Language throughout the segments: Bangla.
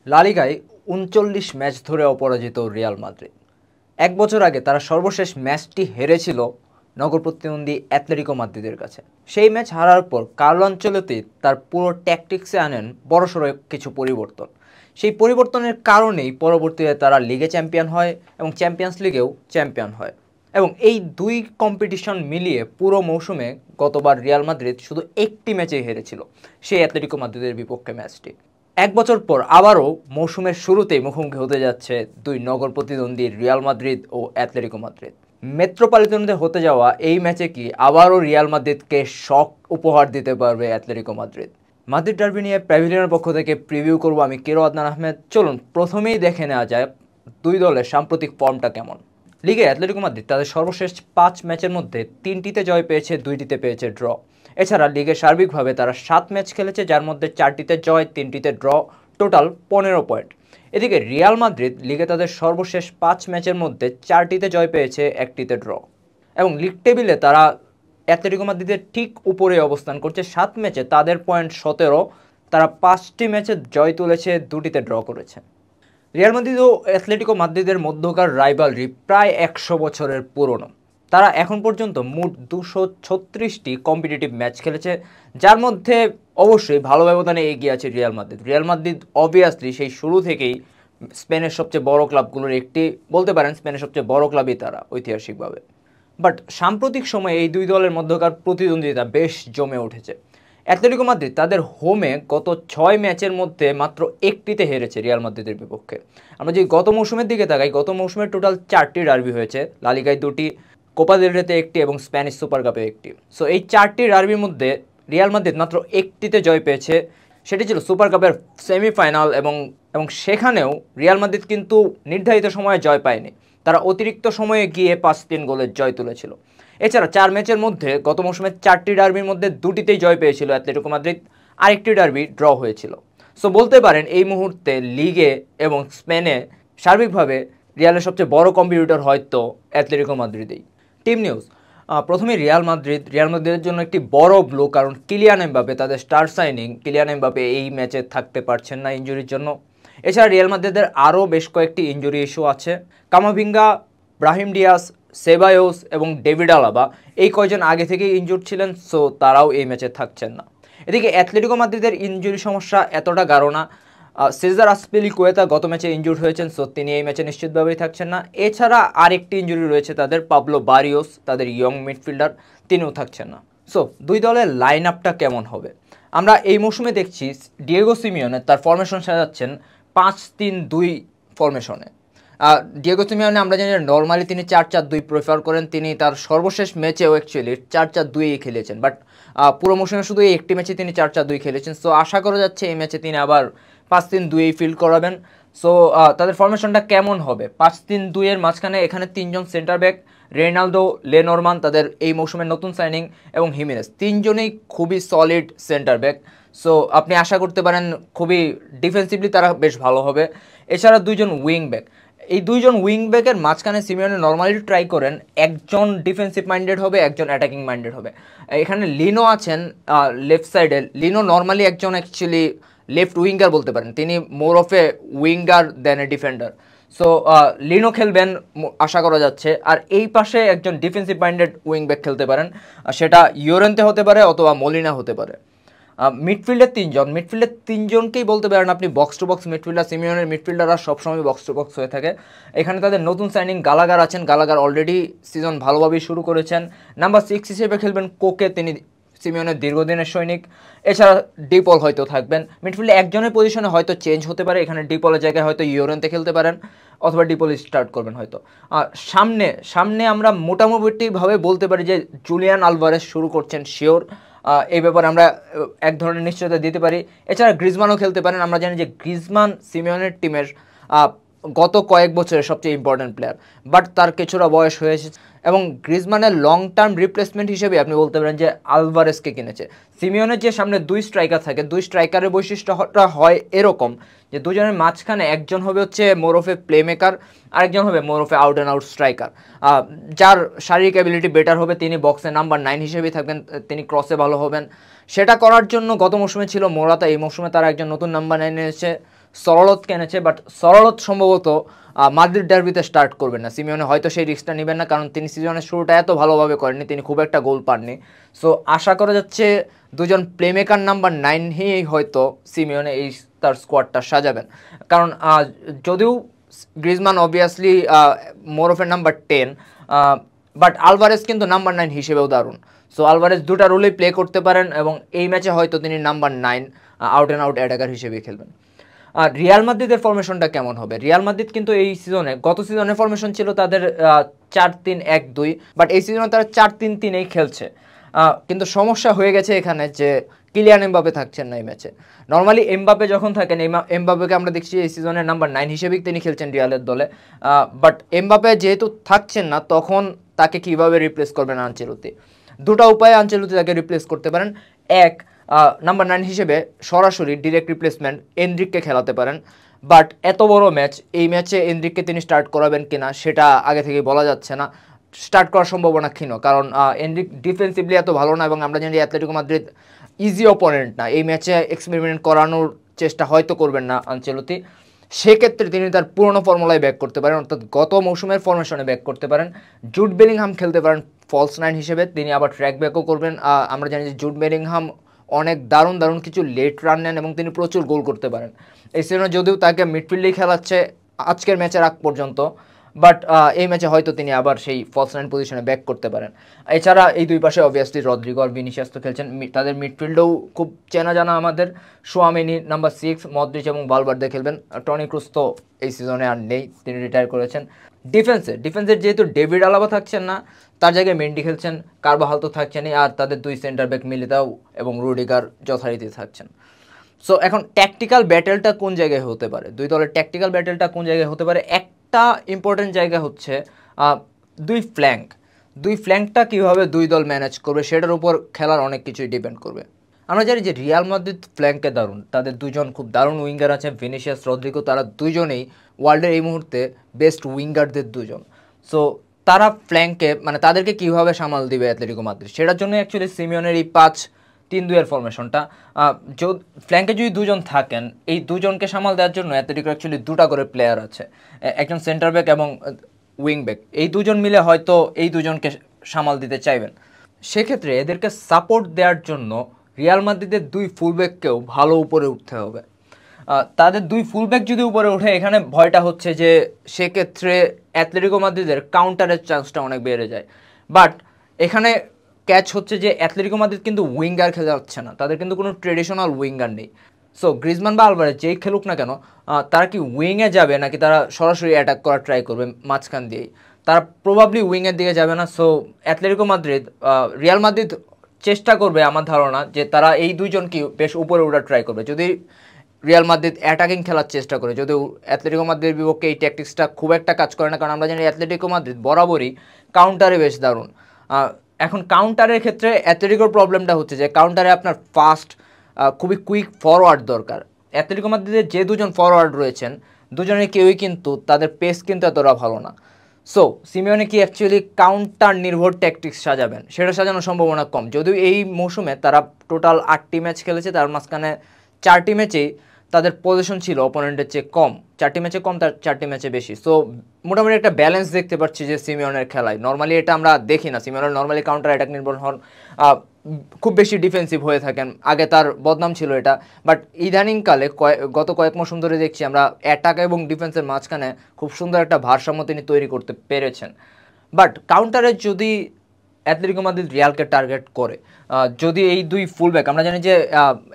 লা লিগায় ৩৯ ম্যাচ ধরে অপরাজিত রিয়াল মাদ্রিদ। এক বছর আগে তারা সর্বশেষ ম্যাচটি হেরেছিল নগর প্রতিদ্বন্দ্বী অ্যাটলেটিকো মাদ্রিদের কাছে। সেই ম্যাচ হারার পর কার্লো আনচেলত্তি তার পুরো ট্যাকটিক্সে আনেন বড়সড় কিছু পরিবর্তন। সেই পরিবর্তনের কারণেই পরবর্তীতে তারা লিগে চ্যাম্পিয়ন হয় এবং চ্যাম্পিয়ন্স লিগেও চ্যাম্পিয়ন হয়। এবং এই দুই কম্পিটিশন মিলিয়ে পুরো মৌসুমে গতবার রিয়াল মাদ্রিদ শুধু একটি ম্যাচেই হেরেছিল, সেই অ্যাটলেটিকো মাদ্রিদের বিপক্ষে ম্যাচটি। এক বছর পর আবারও মৌসুমের শুরুতেই মুখোমুখি হতে যাচ্ছে দুই নগর প্রতিদ্বন্দ্বী রিয়াল মাদ্রিদ ও অ্যাটলেটিকো মাদ্রিদ। মেট্রোপলিটনতে হতে যাওয়া এই ম্যাচে কি আবারও রিয়াল মাদ্রিদকে শক উপহার দিতে পারবে অ্যাটলেটিকো মাদ্রিদ? মাদ্রিদ ডার্বি নিয়ে প্যাভিলিয়নের পক্ষ থেকে প্রিভিউ করব আমি কিরো আদনান আহমেদ। চলুন প্রথমেই দেখে নেওয়া যায় দুই দলের সাম্প্রতিক ফর্মটা কেমন। লিগে অ্যাটলেটিকো মাদ্রিদ তাদের সর্বশেষ ৫ ম্যাচের মধ্যে ৩টিতে জয় পেয়েছে, ২টিতে পেয়েছে ড্র। এছাড়া লিগে সার্বিকভাবে তারা ৭ ম্যাচ খেলেছে, যার মধ্যে ৪টিতে জয়, ৩টিতে ড্র, টোটাল ১৫ পয়েন্ট। এদিকে রিয়াল মাদ্রিদ লিগে তাদের সর্বশেষ ৫ ম্যাচের মধ্যে ৪টিতে জয় পেয়েছে, ১টিতে ড্র। এবং লিগ টেবিলে তারা অ্যাটলেটিকো মাদ্রিদের ঠিক উপরে অবস্থান করছে। ৭ ম্যাচে তাদের পয়েন্ট ১৭, তারা ৫টি ম্যাচে জয় তুলেছে, ২টিতে ড্র করেছে। রিয়াল মাদ্রিদ ও অ্যাটলেটিকো মাদ্রিদের মধ্যকার রাইভালরি প্রায় ১০০ বছরের পুরনো। তারা এখন পর্যন্ত মোট ২৩৬টি কম্পিটিটিভ ম্যাচ খেলেছে, যার মধ্যে অবশ্যই ভালো ব্যবধানে এগিয়ে আছে Real Madrid. Real Madrid obviously সেই শুরু থেকেই স্পেনের সবচেয়ে বড় ক্লাবগুলোর একটি, বলতে পারেন স্পেনের সবচেয়ে বড় ক্লাবই তারা ঐতিহাসিকভাবে। বাট সাম্প্রতিক সময়ে এই দুই দলের মধ্যকার প্রতিদ্বন্দ্বিতা বেশ জমে উঠেছে। অ্যাটলেটিকো মাদ্রিদ তাদের হোমে গত ৬ ম্যাচের মধ্যে মাত্র একটিতে হেরেছে রিয়াল মাদ্রিদের বিপক্ষে। আমরা যদি গত মৌসুমের দিকে তাকাই, গত মৌসুমে টোটাল 4টি ডার্বি হয়েছে, লা লিগায় 2টি, কোপা দেল রেতে 1টি এবং স্প্যানিশ সুপার কাপে 1টি। সো এই 4টি ডার্বির মধ্যে রিয়াল মাদ্রিদ মাত্র একটিতে জয় পেয়েছে, সেটি ছিল সুপার কাপের সেমিফাইনাল। এবং সেখানেও রিয়াল মাদ্রিদ কিন্তু নির্ধারিত সময়ে জয় পায়নি, তারা অতিরিক্ত সময়ে গিয়ে ৫-৩ গোলের জয় তুলেছিল। এছাড়া 4 ম্যাচের মধ্যে গত মৌসুমে 4টি ডার্বির মধ্যে 2টিতেই জয় পেয়েছিল অ্যাটলেটিকো মাদ্রিদ, আরেকটি ডার্বি ড্র হয়েছিল। সো বলতে পারেন এই মুহূর্তে লিগে এবং স্পেনে সার্বিকভাবে রিয়ালের সবচেয়ে বড় কম্পিটিটর হয়তো অ্যাটলেটিকো মাদ্রিদেই। টিম নিউজ, প্রথমে রিয়াল মাদ্রিদের জন্য একটি বড় ব্লো, কারণ কিলিয়ান এমবাপে, তাদের স্টার সাইনিং কিলিয়ান এমবাপে এই ম্যাচে থাকতে পারছেন না ইনজুরির জন্য। এছাড়া রিয়াল মাদ্রিদের আরও বেশ কয়েকটি ইনজুরি ইস্যু আছে। কামাভিঙ্গা, ব্রাহিম ডিয়াস, সেবায়োস এবং ডেভিড আলাবা এই কয়জন আগে থেকেই ইনজুর্ড ছিলেন, সো তারাও এই ম্যাচে থাকছেন না। এদিকে অ্যাটলেটিকো মাদ্রিদের ইনজুরি সমস্যা এতটা গাঢ় না। সেজার আস্পিলিকুয়েতা গত ম্যাচে ইনজুর্ড হয়েছেন, সো তিনি এই ম্যাচে নিশ্চিতভাবেই থাকছেন না। এছাড়া আরেকটি ইনজুরি রয়েছে তাদের, পাবলো বারিওস, তাদের ইয়ং মিডফিল্ডার, তিনিও থাকছেন না। সো দুই দলের লাইন আপটা কেমন হবে আমরা এই মৌসুমে দেখছি। ডিয়েগো সিমিওনে তার ফরমেশন সাজাচ্ছেন 5-3-2 ফরমেশনে। ডিয়েগো সিমিওনে আমরা জানি নর্মালি তিনি 4-4-2 প্রেফার করেন, তিনি তার সর্বশেষ ম্যাচেও অ্যাকচুয়ালি 4-4-2 খেলেছেন, বাট পুরো মৌসুমে শুধু এই একটি ম্যাচে তিনি 4-4-2 খেলেছেন। সো আশা করা যাচ্ছে এই ম্যাচে তিনি আবার 5-3-2 ফিল্ড করাবেন। সো তাদের ফরমেশনটা কেমন হবে? 5-3-2 মাঝখানে এখানে 3জন সেন্টার ব্যাক, রেনাল্ডো, লেনরমান তাদের এই মৌসুমের নতুন সাইনিং, এবং হিমেনেস, 3জনেই খুবই সলিড সেন্টার ব্যাক। সো আপনি আশা করতে পারেন খুবই ডিফেন্সিভলি তারা বেশ ভালো হবে। এছাড়া 2জন উইং ব্যাক, এই 2জন উইং ব্যাকের মাঝখানে সিমিওনে নর্মালি ট্রাই করেন একজন ডিফেন্সিভ মাইন্ডেড হবে, একজন অ্যাটাকিং মাইন্ডেড হবে। এখানে লিনো আছেন লেফট সাইডে। লিনো নর্মালি একজন অ্যাকচুয়ালি লেফট উইঙ্গার বলতে পারেন, তিনি more of a winger than a defender. So Lino খেলবেন আশা করা যাচ্ছে। আর এই পাশে একজন ডিফেন্সিভ মাইন্ডেড উইং ব্যাক খেলতে পারেন, সেটা ইয়োরেন্তে হতে পারে অথবা মলিনা হতে পারে। মিডফিল্ডের 3জনকেই বলতে পারেন আপনি বক্স টু বক্স মিডফিল্ডার। সিমিওনের মিডফিল্ডাররা সবসময় বক্স টু বক্স হয়ে থাকে। এখানে তাদের নতুন সাইনিং গালাগার আছেন, গালাগার অলরেডি সিজন ভালোভাবেই শুরু করেছেন। নাম্বার 6 হিসেবে খেলবেন কোকে, তিনি সিমিওনের দীর্ঘদিনের সৈনিক। এছাড়া ডিপল হয়তো থাকবেন মিডফিল্ডে, একজনের পজিশনে হয়তো চেঞ্জ হতে পারে, এখানে ডিপলের জায়গায় হয়তো ইয়োরেন্তে খেলতে পারেন অথবা ডিপল স্টার্ট করবেন হয়তো। সামনে আমরা মোটামুটিভাবে বলতে পারি যে জুলিয়ান আলভারেস শুরু করছেন শিওর, এই ব্যাপারে আমরা এক ধরনের নিশ্চয়তা দিতে পারি। এছাড়া গ্রিজমানও খেলতে পারেন। আমরা জানি যে গ্রিজমান সিমিওনের টিমের গত কয়েক বছরের সবচেয়ে ইম্পর্ট্যান্ট প্লেয়ার, বাট তার কিছুটা বয়স হয়ে এসেছে এবং গ্রিজমানের লং টার্ম রিপ্লেসমেন্ট হিসেবে আপনি বলতে পারেন যে আলভারেসকে কিনেছে। সিমিওনের যে সামনে 2 স্ট্রাইকার থাকে, 2 স্ট্রাইকারের বৈশিষ্ট্যটা হয় এরকম যে 2জনের মাঝখানে একজন হবে হচ্ছে মোর অফ এ প্লে মেকার, আরেকজন হবে মোর of A out and out striker, যার শারীরিক অ্যাবিলিটি বেটার হবে। তিনি বক্সে নাম্বার 9 হিসেবেই থাকবেন, তিনি ক্রসে ভালো হবেন। সেটা করার জন্য গত মৌসুমে ছিল মোরাতা, এই মৌসুমে তারা একজন নতুন নাম্বার 9 এনেছে। সরলতকে এনেছে, বাট সরলত সম্ভবত মাদ্রিদ ডার্বিতে স্টার্ট করবেন না। সিমিওনে হয়তো সেই রিস্কটা নেবেন না, কারণ তিনি সিজনের শুরুটা এত ভালোভাবে করেননি, তিনি খুব একটা গোল পাননি। সো আশা করা যাচ্ছে দুজন প্লেমেকার নাম্বার 9 হয়তো সিমিওনে এই তার স্কোয়াডটা সাজাবেন। কারণ যদিও Griezmann obviously more of A number 10, but Alvarez কিন্তু নাম্বার 9 হিসেবেও দারুণ। সো আলভারেজ দুটা রোলেই প্লে করতে পারেন এবং এই ম্যাচে হয়তো তিনি number 9 out and out attacker হিসেবেই খেলবেন। আর রিয়াল মাদ্রিদের ফরমেশনটা কেমন হবে? রিয়াল মাদ্রিদ কিন্তু এই সিজনে, গত সিজনে ফরমেশন ছিল তাদের 4-3-1-2, বাট এই সিজনে তারা 4-3-3-এই খেলছে। কিন্তু সমস্যা হয়ে গেছে এখানে যে কিলিয়ান এমবাপে থাকছেন না এই ম্যাচে। নর্মালি এমবাপে যখন থাকেন, এমবাপেকে আমরা দেখছি এই সিজনের নাম্বার 9 হিসেবেই তিনি খেলছেন রিয়ালের দলে। বাট এমবাপে যেহেতু থাকছেন না, তখন তাকে কিভাবে রিপ্লেস করবেন আনচেলত্তি? দুটো উপায়ে আনচেলত্তি তাকে রিপ্লেস করতে পারেন। এক, নাম্বার 9 হিসেবে সরাসরি ডিরেক্ট রিপ্লেসমেন্ট এনরিককে খেলাতে পারেন। বাট এত বড় ম্যাচ, এই ম্যাচে এনরিককে তিনি স্টার্ট করাবেন কিনা সেটা আগে থেকে বলা যাচ্ছে না। স্টার্ট করার সম্ভাবনা ক্ষীণ, কারণ এনরিক ডিফেন্সিভলি এত ভালো না, এবং আমরা জানি অ্যাটলেটিকো মাদ্রিদ ইজি অপোনেন্ট না। এই ম্যাচে এক্সপেরিমেন্ট করানোর চেষ্টা হয়তো করবেন না আনচেলত্তি। সেক্ষেত্রে তিনি তার পুরনো ফর্মুলায় ব্যাক করতে পারেন, অর্থাৎ গত মৌসুমের ফরমেশনে ব্যাক করতে পারেন। জুড বেলিংহাম খেলতে পারেন ফলস 9 হিসেবে, তিনি আবার ট্র্যাক ব্যাকও করবেন। আমরা জানি যে জুড বেলিংহাম অনেক দারুণ কিছু লেট রান নেন এবং তিনি প্রচুর গোল করতে পারেন। এই সিজনে যদিও তাকে মিডফিল্ডেই খেলাচ্ছে আজকের ম্যাচের আগ পর্যন্ত, বাট এই ম্যাচে হয়তো তিনি আবার সেই ফলস 9 পজিশনে ব্যাক করতে পারেন। এছাড়া এই দুই পাশে অবভিয়াসলি রদ্রিগো আর ভিনিসিয়াস তো খেলছেন, তাদের মিডফিল্ডেও খুব চেনা জানা আমাদের। সোয়ামেনি নাম্বার 6, মদ্রিচ এবং ভালভার্দে খেলবেন। টনি ক্রুস তো এই সিজনে আর নেই, তিনি রিটায়ার করেছেন। ডিফেন্সের যেহেতু ডেভিড আলাবা থাকছেন না, তার জায়গায় মেন্ডি খেলছেন, কারবাহাল তো থাকছেনই, আর তাদের দুই সেন্টার ব্যাক মিলিতাও এবং রুডিগার যথারীতি থাকছেন। সো এখন ট্যাকটিক্যাল ব্যাটেলটা কোন জায়গায় হতে পারে, দুই দলের ট্যাকটিক্যাল ব্যাটেলটা কোন জায়গায় হতে পারে? একটা ইম্পর্টেন্ট জায়গা হচ্ছে দুই ফ্ল্যাঙ্কটা কীভাবে দুই দল ম্যানেজ করবে সেটার উপর খেলার অনেক কিছুই ডিপেন্ড করবে। আমরা জানি যে রিয়াল মাদ্রিদ ফ্ল্যাঙ্কে দারুণ, তাদের দুজন খুব দারুণ উইঙ্গার আছে, ভিনিসিয়াস, রদ্রিগো, তারা দুজনেই ওয়ার্ল্ডের এই মুহূর্তে বেস্ট উইঙ্গারদের দুজন। সো তারা ফ্ল্যাঙ্কে মানে তাদেরকে কীভাবে সামাল দিবে অ্যাটলেটিকো মাদ্রিদ, সেটার জন্য অ্যাকচুয়ালি সিমিওনের এই 5-3-2 ফরমেশনটা। ফ্ল্যাঙ্কে যদি দুজন থাকেন, এই দুজনকে সামাল দেওয়ার জন্য অ্যাটলেটিকো অ্যাকচুয়ালি দুটা করে প্লেয়ার আছে, একজন সেন্টার ব্যাক এবং উইং ব্যাক। এই দুজন মিলে হয়তো এই দুজনকে সামাল দিতে চাইবেন। সেক্ষেত্রে এদেরকে সাপোর্ট দেওয়ার জন্য রিয়াল মাদ্রিদের দুই ফুলব্যাককেও ভালো উপরে উঠতে হবে। তাদের দুই ফুলব্যাক যদি উপরে ওঠে, এখানে ভয়টা হচ্ছে যে সেক্ষেত্রে অ্যাটলেটিকো মাদ্রিদের কাউন্টারের চান্সটা অনেক বেড়ে যায়। বাট এখানে ক্যাচ হচ্ছে যে অ্যাটলেটিকো মাদ্রিদ কিন্তু উইঙ্গার খেলে যাচ্ছে না, তাদের কিন্তু কোনো ট্রেডিশনাল উইঙ্গার নেই। সো গ্রিজমান বা আলভারেজ যেই খেলুক না কেন, তারা কি উইংয়ে যাবে নাকি তারা সরাসরি অ্যাটাক করার ট্রাই করবে মাঝখান দিয়েই? তারা প্রবাবলি উইংয়ের দিকে যাবে না। So Atletico Madrid, Real Madrid চেষ্টা করবে আমার ধারণা যে তারা এই দুইজনকে বেশ উপরে ওঠার ট্রাই করবে। যদি রিয়াল মাদ্রিদ অ্যাটাকিং খেলার চেষ্টা করে, যদিও অ্যাটলেটিকো মাদ্রিদের বিপক্ষে এই ট্যাকটিক্সটা খুব একটা কাজ করে না, কারণ আমরা জানি অ্যাটলেটিকো মাদ্রিদ বরাবরই কাউন্টারে বেশ দারুণ। এখন কাউন্টারের ক্ষেত্রে অ্যাটলেটিকোর প্রবলেমটা হচ্ছে যে কাউন্টারে আপনার ফাস্ট, খুবই কুইক ফরওয়ার্ড দরকার। অ্যাটলেটিকো মাদ্রিদের যে দুজন ফরওয়ার্ড রয়েছেন, দুজনের কেউই কিন্তু তাদের পেস কিন্তু এতটা ভালো না। সো সিমিওনে কি অ্যাকচুয়ালি কাউন্টার নির্ভর ট্যাকটিক্স সাজাবেন? সেটা সাজানোর সম্ভাবনা কম, যদিও এই মৌসুমে তারা টোটাল 8টি ম্যাচ খেলেছে, তার মাঝখানে 4টি ম্যাচেই তাদের পজিশন ছিল অপোনেন্টের চেয়ে কম, 4টি ম্যাচে কম, তার 4টি ম্যাচে বেশি। সো মোটামুটি একটা ব্যালেন্স দেখতে পাচ্ছি যে সিমিওনের খেলায়। নর্মালি এটা আমরা দেখি না, সিমিওনের নর্মালি কাউন্টার অ্যাটাক নির্ভর হন, খুব বেশি ডিফেন্সিভ হয়ে থাকেন। আগে তার বদনাম ছিল এটা, বাট ইদানিংকালে গত কয়েক মৌসুম ধরে দেখছি আমরা অ্যাটাক এবং ডিফেন্সের মাঝখানে খুব সুন্দর একটা ভারসাম্য তিনি তৈরি করতে পেরেছেন। বাট কাউন্টারে যদি অ্যাটলেটিকো মাদ্রিদ রিয়ালকে টার্গেট করে, যদি এই দুই ফুলব্যাক, আমরা জানি যে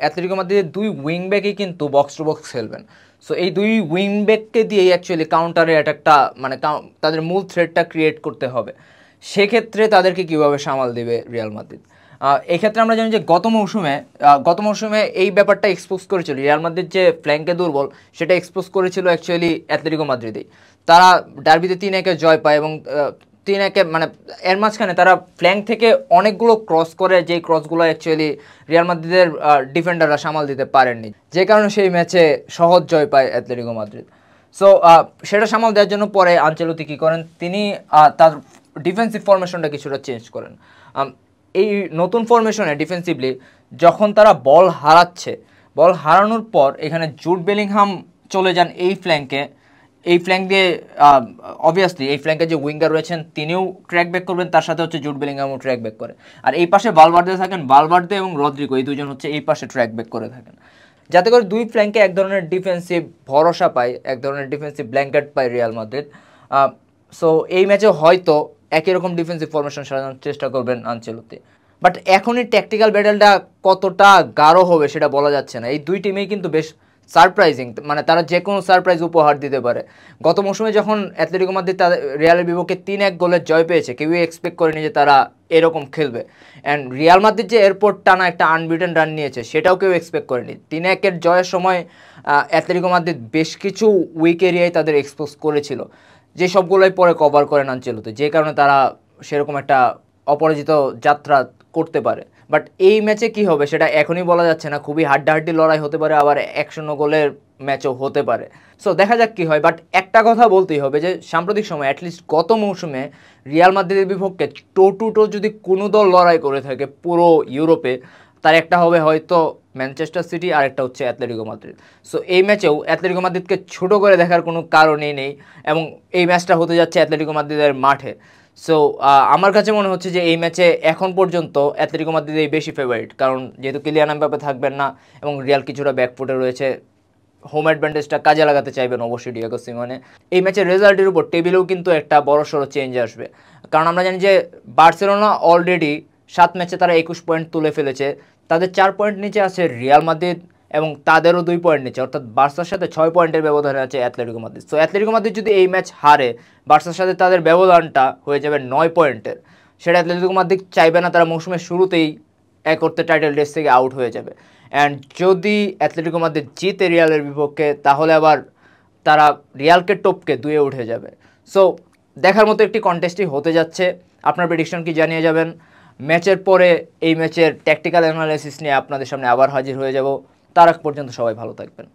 অ্যাটলেটিকো মাদ্রিদের দুই উইংব্যাকই কিন্তু বক্স টু বক্স খেলবেন। সো এই দুই উইংব্যাককে দিয়েই অ্যাকচুয়ালি কাউন্টারে অ্যাটাকটা মানে তাদের মূল থ্রেটটা ক্রিয়েট করতে হবে। সেক্ষেত্রে তাদেরকে কীভাবে সামাল দেবে রিয়াল মাদ্রিদ? এক্ষেত্রে আমরা জানি যে গত মৌসুমে এই ব্যাপারটা এক্সপোজ করেছিল, রিয়াল মাদ্রিদ যে ফ্ল্যাঙ্কে দুর্বল সেটা এক্সপোজ করেছিল অ্যাকচুয়ালি অ্যাটলেটিকো মাদ্রিদেই। তারা ডার্বিতে 3-1 জয় পায় এবং 3-1 মানে এর মাঝখানে তারা ফ্ল্যাঙ্ক থেকে অনেকগুলো ক্রস করে, যেই ক্রসগুলো অ্যাকচুয়ালি রিয়াল মাদ্রিদের ডিফেন্ডাররা সামাল দিতে পারেননি, যে কারণে সেই ম্যাচে সহজ জয় পায় অ্যাটলেটিকো মাদ্রিদ। সো সেটা সামাল দেওয়ার জন্য পরে আনচেলত্তি কী করেন, তিনি তার ডিফেন্সিভ ফরমেশনটা কিছুটা চেঞ্জ করেন। এই নতুন ফরমেশনে ডিফেন্সিভলি যখন তারা বল হারানোর পর এখানে জুড বেলিংহাম চলে যান এই ফ্ল্যাঙ্কে, এই ফ্ল্যাঙ্ক দিয়ে অবভিয়াসলি এই ফ্ল্যাঙ্কে যে উইঙ্গার রয়েছেন তিনিও ট্র্যাক ব্যাক করবেন, তার সাথে হচ্ছে জুড বেলিংহামও ট্র্যাক ব্যাক করে। আর এই পাশে ভালভার্দে থাকেন, ভালভার্দে এবং রদ্রিগো এই দুজন হচ্ছে এই পাশে ট্র্যাক ব্যাক করে থাকেন, যাতে করে দুই ফ্ল্যাঙ্কে এক ধরনের ডিফেন্সিভ ভরসা পায়, এক ধরনের ডিফেন্সিভ ব্ল্যাঙ্কেট পায় রিয়াল মাদ্রিদ। সো এই ম্যাচে হয়তো একই রকম ডিফেন্সিভ ফরমেশন সাজানোর চেষ্টা করবেন আনচেলত্তি। বাট এখনই ট্যাকটিক্যাল ব্যাটেলটা কতটা গাঢ় হবে সেটা বলা যাচ্ছে না। এই দুই টিমেই কিন্তু বেশ সারপ্রাইজিং, মানে তারা যে কোনো সারপ্রাইজ উপহার দিতে পারে। গত মৌসুমে যখন অ্যাটলেটিকো মাদ্রিদ তাদের রিয়ালের বিপক্ষে 3-1 গোলের জয় পেয়েছে, কেউই এক্সপেক্ট করেনি যে তারা এরকম খেলবে। অ্যান্ড রিয়াল মাদ্রিদ যে এরপর টানা একটা আনবিটেন রান নিয়েছে সেটাও কেউ এক্সপেক্ট করেনি। 3-1 জয়ের সময় অ্যাটলেটিকো মাদ্রিদ বেশ কিছু উইক এরিয়ায় তাদের এক্সপোজ করেছিল, যে সবগুলোই পরে কভার করেন আনচেলত্তি, যে কারণে তারা সেরকম একটা অপরাজিত যাত্রা করতে পারে। বাট এই ম্যাচে কি হবে সেটা এখনই বলা যাচ্ছে না, খুবই হাড্ডাহাড্ডি লড়াই হতে পারে, আবার 1-0 গোলের ম্যাচও হতে পারে। সো দেখা যাক কি হয়। বাট একটা কথা বলতেই হবে যে সাম্প্রতিক সময় অ্যাটলিস্ট গত মৌসুমে রিয়াল মাদ্রিদের বিপক্ষে টো টু টো যদি কোনো দল লড়াই করে থাকে পুরো ইউরোপে, তার একটা হবে হয়তো ম্যানচেস্টার সিটি আর একটা হচ্ছে অ্যাটলেটিকো মাদ্রিদ। সো এই ম্যাচেও অ্যাটলেটিকো মাদ্রিদকে ছোটো করে দেখার কোনো কারণই নেই, এবং এই ম্যাচটা হতে যাচ্ছে অ্যাটলেটিকো মাদ্রিদের মাঠে। সো আমার কাছে মনে হচ্ছে যে এই ম্যাচে এখন পর্যন্ত অ্যাটলেটিকো মাদ্রিদই বেশি ফেভারিট, কারণ যেহেতু কিলিয়ান এমবাপ্পে থাকবেন না এবং রিয়াল কিছুটা ব্যাকফুটে রয়েছে, হোম অ্যাডভান্টেজটা কাজে লাগাতে চাইবেন অবশ্যই ডিয়েগো সিমোনে। এই ম্যাচের রেজাল্টের উপর টেবিলেও কিন্তু একটা বড়সড় চেঞ্জ আসবে, কারণ আমরা জানি যে বার্সেলোনা অলরেডি 7 ম্যাচে তারা 21 পয়েন্ট তুলে ফেলেছে, তাদের 4 পয়েন্ট নিচে আছে রিয়াল মাদ্রিদ এবং তাদেরও 2 পয়েন্ট নিচে, অর্থাৎ বার্সার সাথে 6 পয়েন্টের ব্যবধানে আছে Atletico Madrid. So Atletico Madrid যদি এই ম্যাচ হারে, বার্সার সাথে তাদের ব্যবধানটা হয়ে যাবে 9 পয়েন্টের। সেটা অ্যাটলেটিকো মাদ্রিদ চাইবে না, তারা মৌসুমের শুরুতেই এক করতে টাইটেল রেস থেকে আউট হয়ে যাবে। অ্যান্ড যদি অ্যাটলেটিকো মাদ্রিদ জিতে রিয়ালের বিপক্ষে, তাহলে আবার তারা রিয়ালকে টপকে 2-এ উঠে যাবে। সো দেখার মতো একটি কন্টেস্টই হতে যাচ্ছে। আপনার প্রেডিকশন কি জানিয়ে যাবেন। ম্যাচের পরে এই ম্যাচের ট্যাকটিক্যাল অ্যানালাইসিস নিয়ে আপনাদের সামনে আবার হাজির হয়ে যাব। তার আগ পর্যন্ত সবাই ভালো থাকবেন।